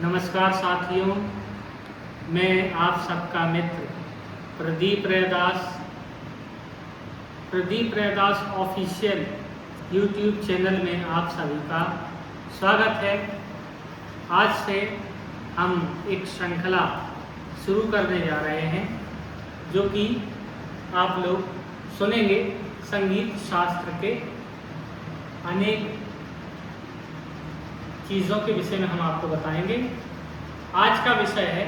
नमस्कार साथियों, मैं आप सबका मित्र Pradeep Raidas official YouTube channel में आप सभी का स्वागत है। आज से हम एक श्रृंखला शुरू करने जा रहे हैं जो कि आप लोग सुनेंगे। संगीत शास्त्र के अनेक चीज़ों के विषय में हम आपको बताएंगे। आज का विषय है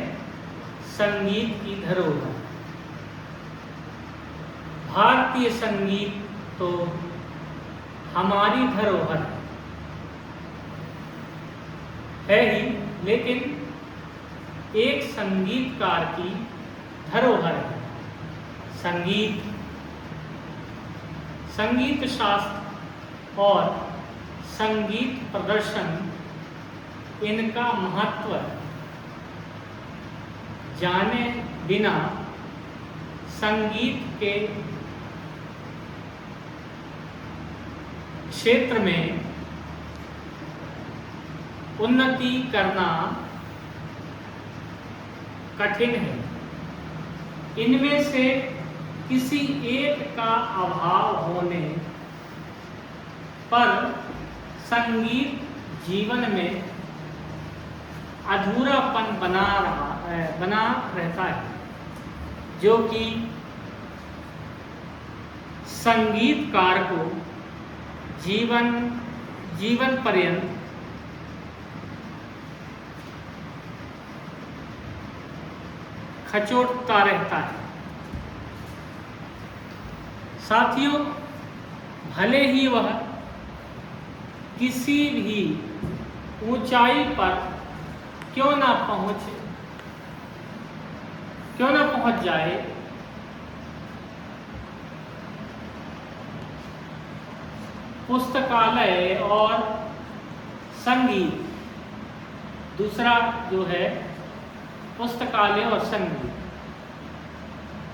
संगीत की धरोहर। भारतीय संगीत तो हमारी धरोहर है ही, लेकिन एक संगीतकार की धरोहर है संगीत शास्त्र और संगीत प्रदर्शन। इनका महत्व जाने बिना संगीत के क्षेत्र में उन्नति करना कठिन है। इनमें से किसी एक का अभाव होने पर संगीत जीवन में अधूरापन बना रहता है, जो कि संगीतकार को जीवन पर्यंत खचोटता रहता है। साथियों, भले ही वह किसी भी ऊंचाई पर क्यों ना पहुंच जाए, पुस्तकालय और संगीत, दूसरा जो है पुस्तकालय और संगीत,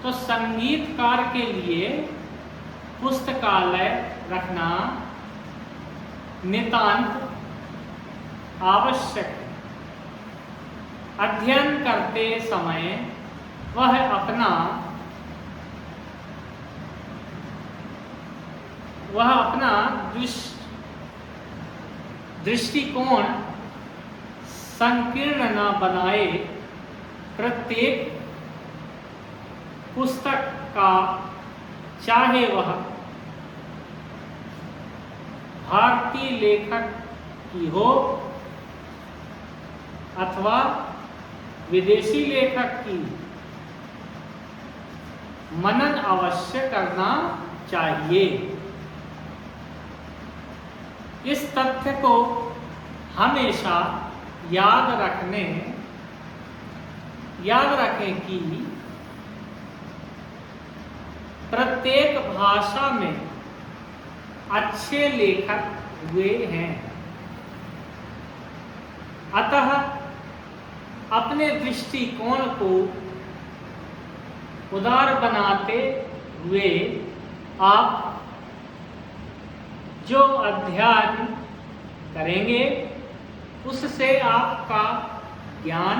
तो संगीतकार के लिए पुस्तकालय रखना नितांत आवश्यक है। अध्ययन करते समय वह अपना दृष्टिकोण संकीर्ण न बनाए। प्रत्येक पुस्तक का, चाहे वह भारतीय लेखक की हो अथवा विदेशी लेखक की, मनन अवश्य करना चाहिए। इस तथ्य को हमेशा याद रखें कि प्रत्येक भाषा में अच्छे लेखक हुए हैं। अतः अपने दृष्टिकोण को उदार बनाते हुए आप जो अध्ययन करेंगे उससे आपका ज्ञान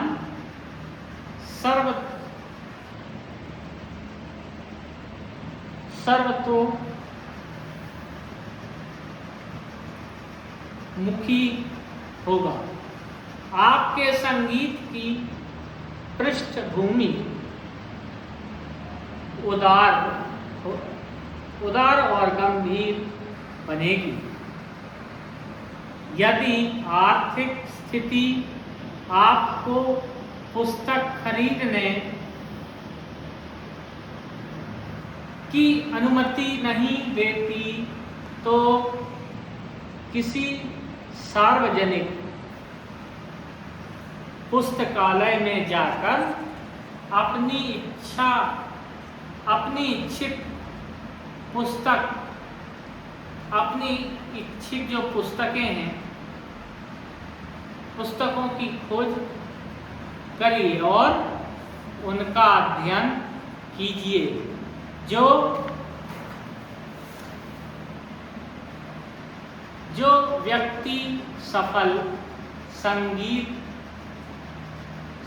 सर्वतोमुखी होगा। आपके संगीत की पृष्ठभूमि उदार और गंभीर बनेगी। यदि आर्थिक स्थिति आपको पुस्तक खरीदने की अनुमति नहीं देती, तो किसी सार्वजनिक पुस्तकालय में जाकर अपनी इच्छित जो पुस्तकें हैं, पुस्तकों की खोज करिए और उनका अध्ययन कीजिए। जो व्यक्ति सफल संगीत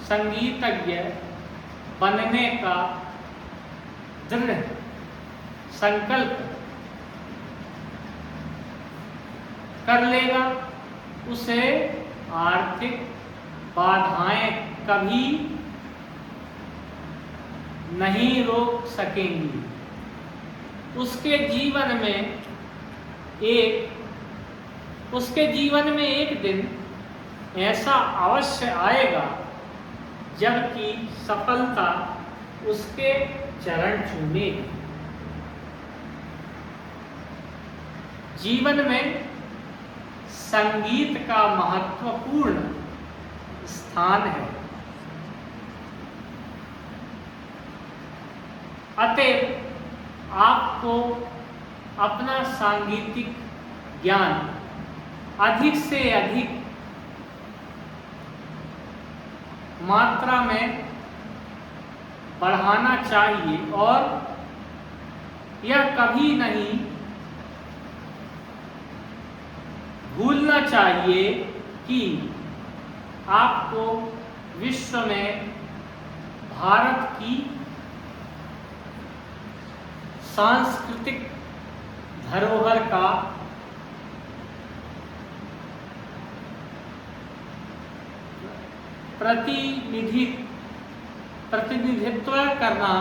संगीतज्ञ बनने का दृढ़ संकल्प कर लेगा, उसे आर्थिक बाधाएं कभी नहीं रोक सकेंगी। उसके जीवन में एक दिन ऐसा अवश्य आएगा जबकि सफलता उसके चरण चूमेगी। जीवन में संगीत का महत्वपूर्ण स्थान है। अतः आपको अपना सांगीतिक ज्ञान अधिक से अधिक मात्रा में बढ़ाना चाहिए और यह कभी नहीं भूलना चाहिए कि आपको विश्व में भारत की सांस्कृतिक धरोहर का प्रतिनिधित्व करना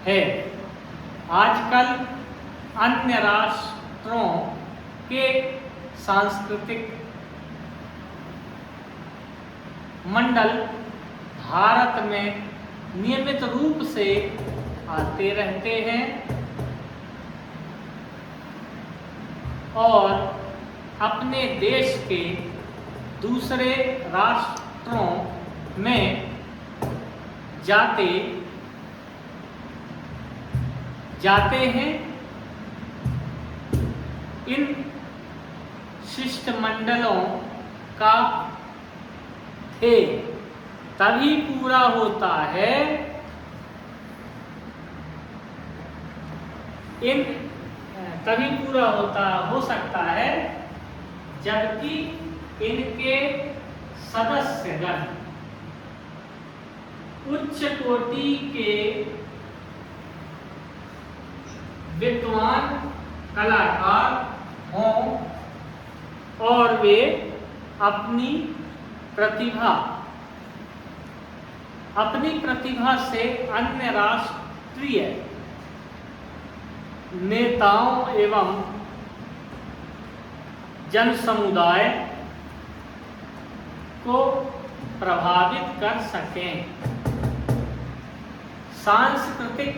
है। आजकल अन्य राष्ट्रों के सांस्कृतिक मंडल भारत में नियमित रूप से आते रहते हैं और अपने देश के दूसरे राष्ट्रों में जाते हैं। इन शिष्टमंडलों का ध्येय तभी पूरा होता है हो सकता है जबकि इनके सदस्यगण उच्च कोटि के विद्वान कलाकार हों और वे अपनी प्रतिभा से अन्य राष्ट्रीय नेताओं एवं जन समुदाय को प्रभावित कर सकें। सांस्कृतिक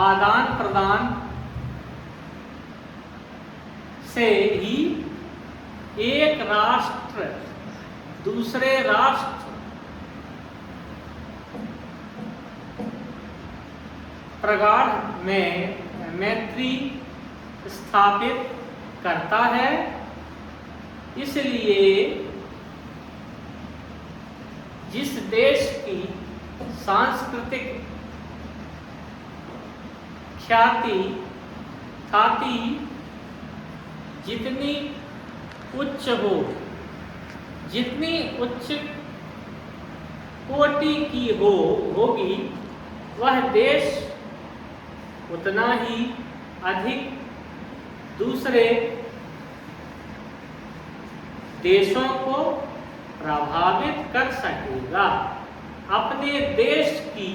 आदान प्रदान से ही एक राष्ट्र दूसरे राष्ट्र प्रगाढ़ में मैत्री स्थापित करता है। इसलिए जिस देश की सांस्कृतिक ख्याति जितनी उच्च कोटि की होगी, वह देश उतना ही अधिक दूसरे देशों को प्रभावित कर सकेगा। अपने देश की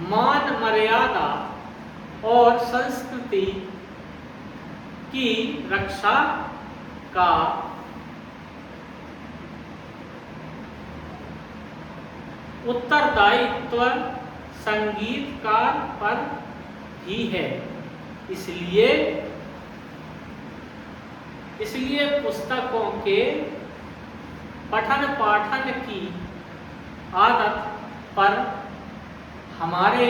मान मर्यादा और संस्कृति की रक्षा का उत्तरदायित्व संगीतकार पर भी है। इसलिए पुस्तकों के पठन पाठन की आदत पर हमारे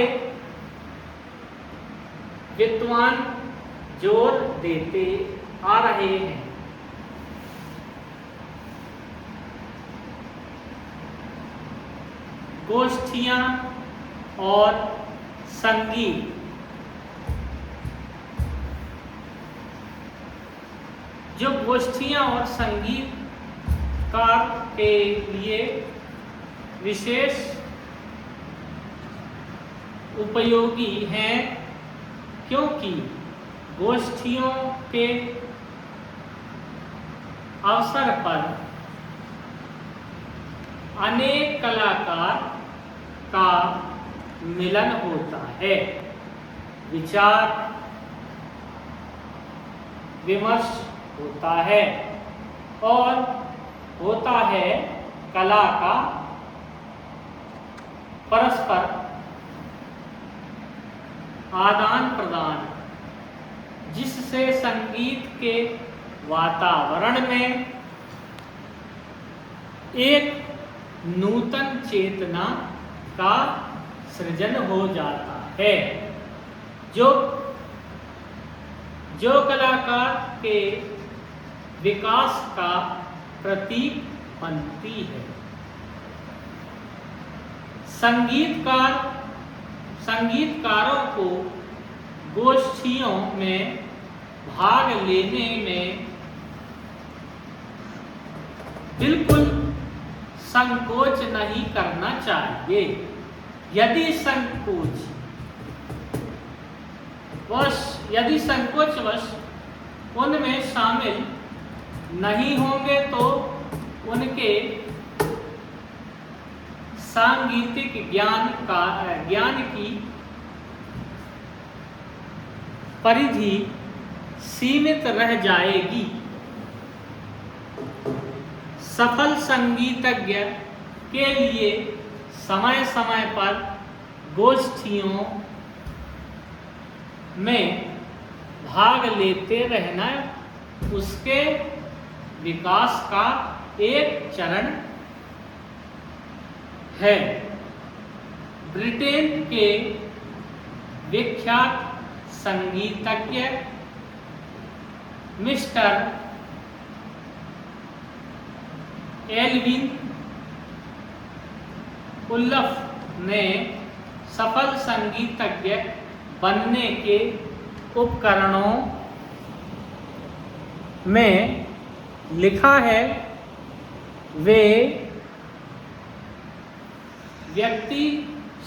विद्वान जोर देते आ रहे हैं। गोष्ठियाँ और संगीत जो गोष्ठियाँ और संगीतकार के लिए विशेष उपयोगी हैं, क्योंकि गोष्ठियों के अवसर पर अनेक कलाकार का मिलन होता है, विचार विमर्श होता है और होता है कला का परस्पर आदान प्रदान, जिससे संगीत के वातावरण में एक नूतन चेतना का सृजन हो जाता है, जो कलाकार के विकास का प्रतीक बनती है। संगीतकारों को गोष्ठियों में भाग लेने में बिल्कुल संकोच नहीं करना चाहिए। यदि संकोचवश उनमें शामिल नहीं होंगे तो उनके सांगीतिक ज्ञान की परिधि सीमित रह जाएगी। सफल संगीतज्ञ के लिए समय समय पर गोष्ठियों में भाग लेते रहना उसके विकास का एक चरण है। ब्रिटेन के विख्यात संगीतज्ञ मिस्टर एल्विन उल्फ ने सफल संगीतज्ञ बनने के उपकरणों में लिखा है, वे व्यक्ति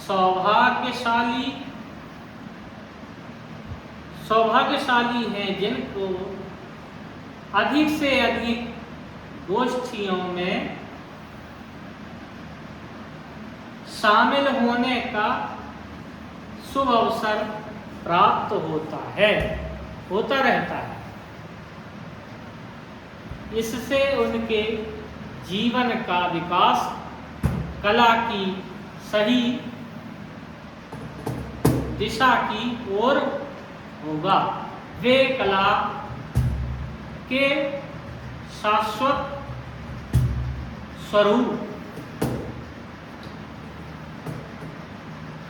सौभाग्यशाली हैं जिनको अधिक से अधिक गोष्ठियों में शामिल होने का शुभ अवसर प्राप्त होता रहता है। इससे उनके जीवन का विकास कला की सही दिशा की ओर होगा। वे कला के शाश्वत स्वरूप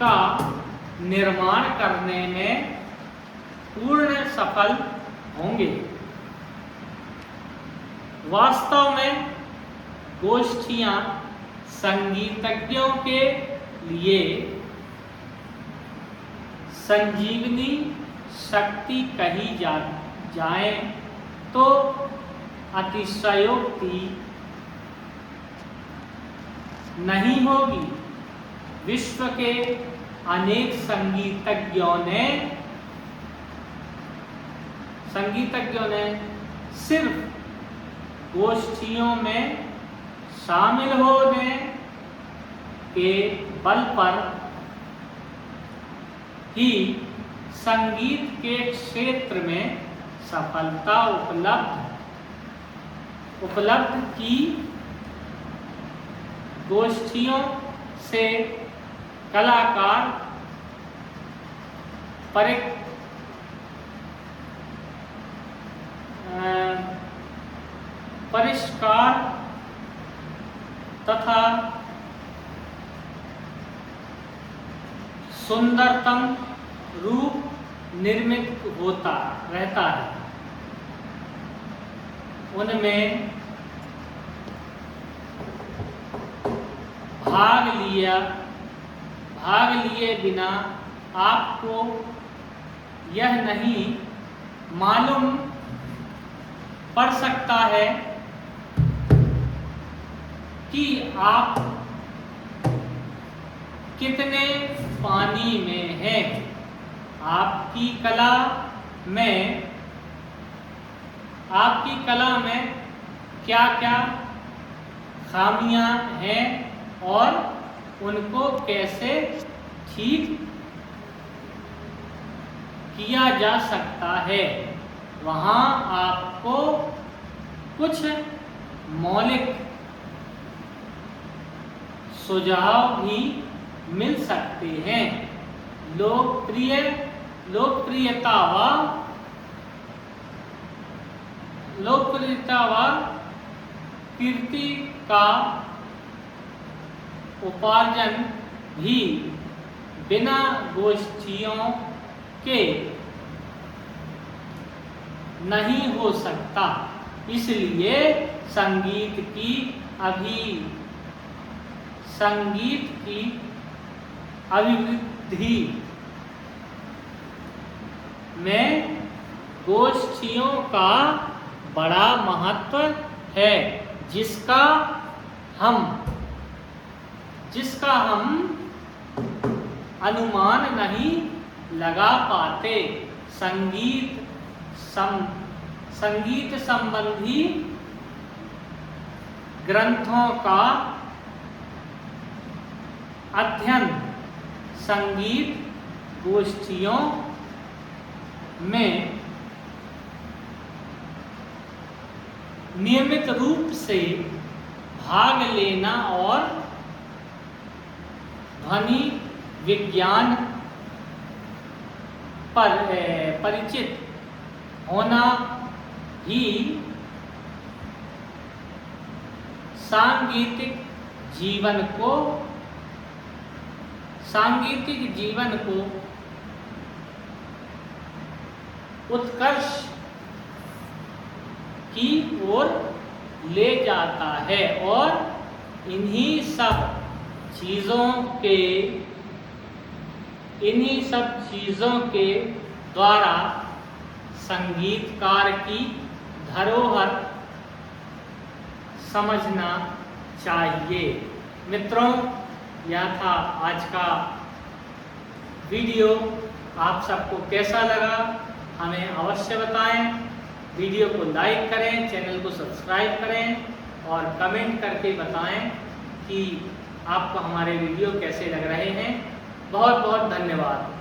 का निर्माण करने में पूर्ण सफल होंगे। वास्तव में गोष्ठियां संगीतज्ञों के लिए संजीवनी शक्ति कही जाए तो अतिशयोक्ति नहीं होगी। विश्व के अनेक संगीतज्ञों ने सिर्फ गोष्ठियों में शामिल होने के बल पर ही संगीत के क्षेत्र में सफलता उपलब्ध की। गोष्ठियों से कलाकार परिष्कार तथा सुंदरतम रूप निर्मित होता रहता है। उनमें भाग लिए बिना आपको यह नहीं मालूम पड़ सकता है कि आप कितने पानी में हैं। आपकी कला में क्या क्या खामियां हैं और उनको कैसे ठीक किया जा सकता है। वहाँ आपको कुछ मौलिक सुझाव भी मिल सकते हैं। लोकप्रियता व कीर्ति का उपार्जन भी बिना गोष्ठियों के नहीं हो सकता। इसलिए संगीत की अभिवृद्धि में गोष्ठियों का बड़ा महत्व है, जिसका हम अनुमान नहीं लगा पाते। संगीत संबंधी ग्रंथों का अध्ययन संगीत गोष्ठियों में नियमित रूप से भाग लेना और ध्वनि विज्ञान पर परिचित होना ही सांगीतिक जीवन को उत्कर्ष की ओर ले जाता है। और इन्हीं सब चीज़ों के द्वारा संगीतकार की धरोहर समझना चाहिए। मित्रों, यह था आज का वीडियो। आप सबको कैसा लगा हमें अवश्य बताएं। वीडियो को लाइक करें, चैनल को सब्सक्राइब करें और कमेंट करके बताएं कि आपको हमारे वीडियो कैसे लग रहे हैं। बहुत बहुत धन्यवाद।